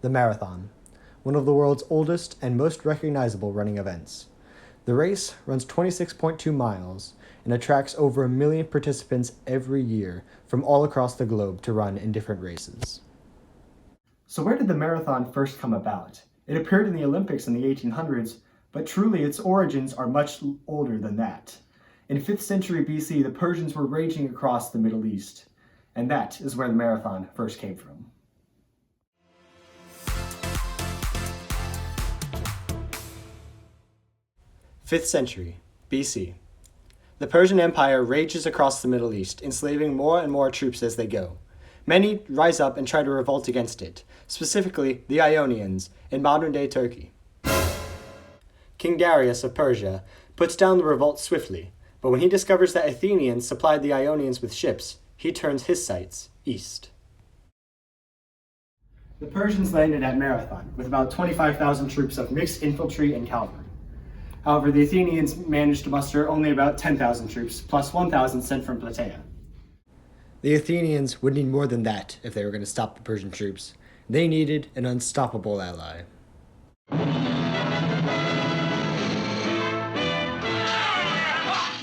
The marathon, one of the world's oldest and most recognizable running events. The race runs 26.2 miles and attracts over 1 million participants every year from all across the globe to run in different races. So where did the marathon first come about? It appeared in the Olympics in the 1800s, but truly its origins are much older than that. In 5th century BC, the Persians were raging across the Middle East, and that is where the marathon first came from. Fifth century BC. The Persian Empire rages across the Middle East, enslaving more and more troops as they go. Many rise up and try to revolt against it, specifically the Ionians in modern-day Turkey. King Darius of Persia puts down the revolt swiftly, but when he discovers that Athenians supplied the Ionians with ships, he turns his sights east. The Persians landed at Marathon with about 25,000 troops of mixed infantry and cavalry. However, the Athenians managed to muster only about 10,000 troops, plus 1,000 sent from Plataea. The Athenians would need more than that if they were going to stop the Persian troops. They needed an unstoppable ally.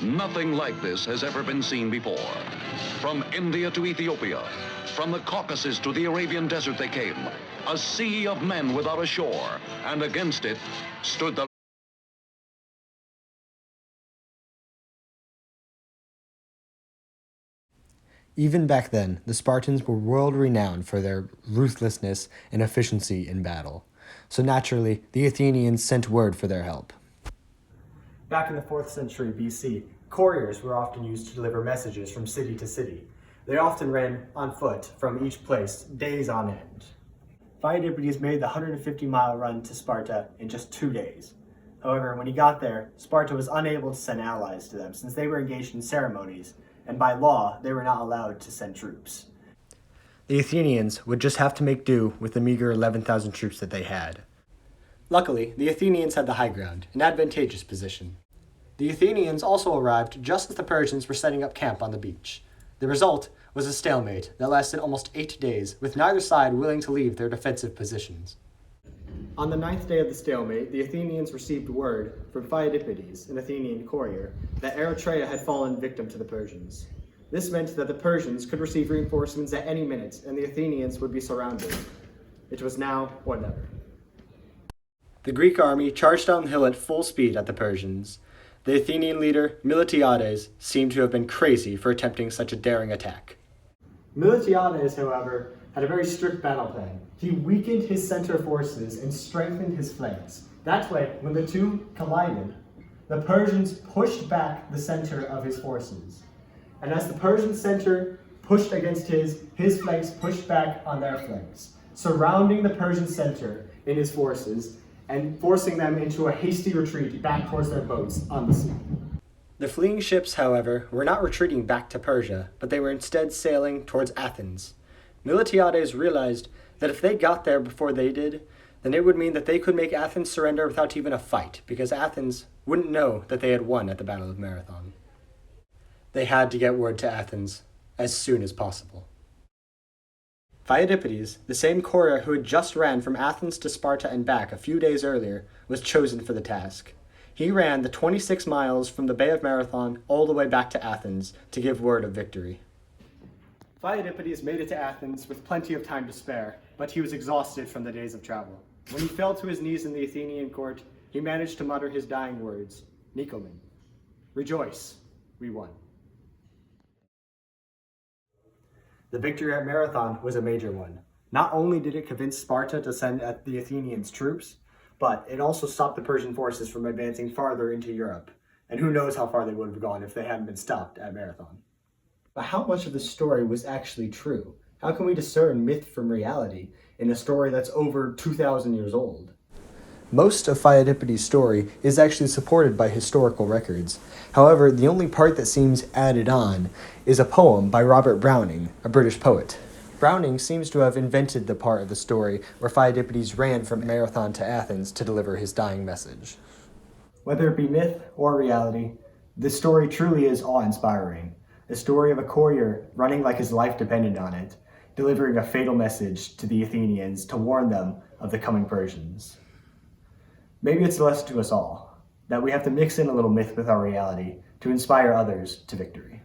Nothing like this has ever been seen before. From India to Ethiopia, from the Caucasus to the Arabian desert they came, a sea of men without a shore, and against it stood the Even back then, the Spartans were world-renowned for their ruthlessness and efficiency in battle. So naturally, the Athenians sent word for their help. Back in the 4th century BC, couriers were often used to deliver messages from city to city. They often ran on foot from each place, days on end. Pheidippides made the 150-mile run to Sparta in just 2 days. However, when he got there, Sparta was unable to send allies to them since they were engaged in ceremonies, and by law, they were not allowed to send troops. The Athenians would just have to make do with the meager 11,000 troops that they had. Luckily, the Athenians had the high ground, an advantageous position. The Athenians also arrived just as the Persians were setting up camp on the beach. The result was a stalemate that lasted almost 8 days, with neither side willing to leave their defensive positions. On the 9th day of the stalemate, the Athenians received word from Pheidippides, an Athenian courier, that Eritrea had fallen victim to the Persians. This meant that the Persians could receive reinforcements at any minute, and the Athenians would be surrounded. It was now or never. The Greek army charged down the hill at full speed at the Persians. The Athenian leader, Pheidippides, seemed to have been crazy for attempting such a daring attack. Pheidippides, however, had a very strict battle plan. He weakened his center forces and strengthened his flanks. That way, when the two collided, the Persians pushed back the center of his forces. And as the Persian center pushed against his flanks pushed back on their flanks, surrounding the Persian center in his forces and forcing them into a hasty retreat back towards their boats on the sea. The fleeing ships, however, were not retreating back to Persia, but they were instead sailing towards Athens. Pheidippides realized that if they got there before they did, then it would mean that they could make Athens surrender without even a fight, because Athens wouldn't know that they had won at the Battle of Marathon. They had to get word to Athens as soon as possible. Pheidippides, the same courier who had just ran from Athens to Sparta and back a few days earlier, was chosen for the task. He ran the 26 miles from the Bay of Marathon all the way back to Athens to give word of victory. Pheidippides made it to Athens with plenty of time to spare, but he was exhausted from the days of travel. When he fell to his knees in the Athenian court, he managed to mutter his dying words, "Nikomen, rejoice, we won." The victory at Marathon was a major one. Not only did it convince Sparta to send the Athenians troops, but it also stopped the Persian forces from advancing farther into Europe. And who knows how far they would have gone if they hadn't been stopped at Marathon. But how much of the story was actually true? How can we discern myth from reality in a story that's over 2,000 years old? Most of Pheidippides' story is actually supported by historical records. However, the only part that seems added on is a poem by Robert Browning, a British poet. Browning seems to have invented the part of the story where Pheidippides ran from Marathon to Athens to deliver his dying message. Whether it be myth or reality, this story truly is awe-inspiring. A story of a courier running like his life depended on it, delivering a fatal message to the Athenians to warn them of the coming Persians. Maybe it's a lesson to us all, that we have to mix in a little myth with our reality to inspire others to victory.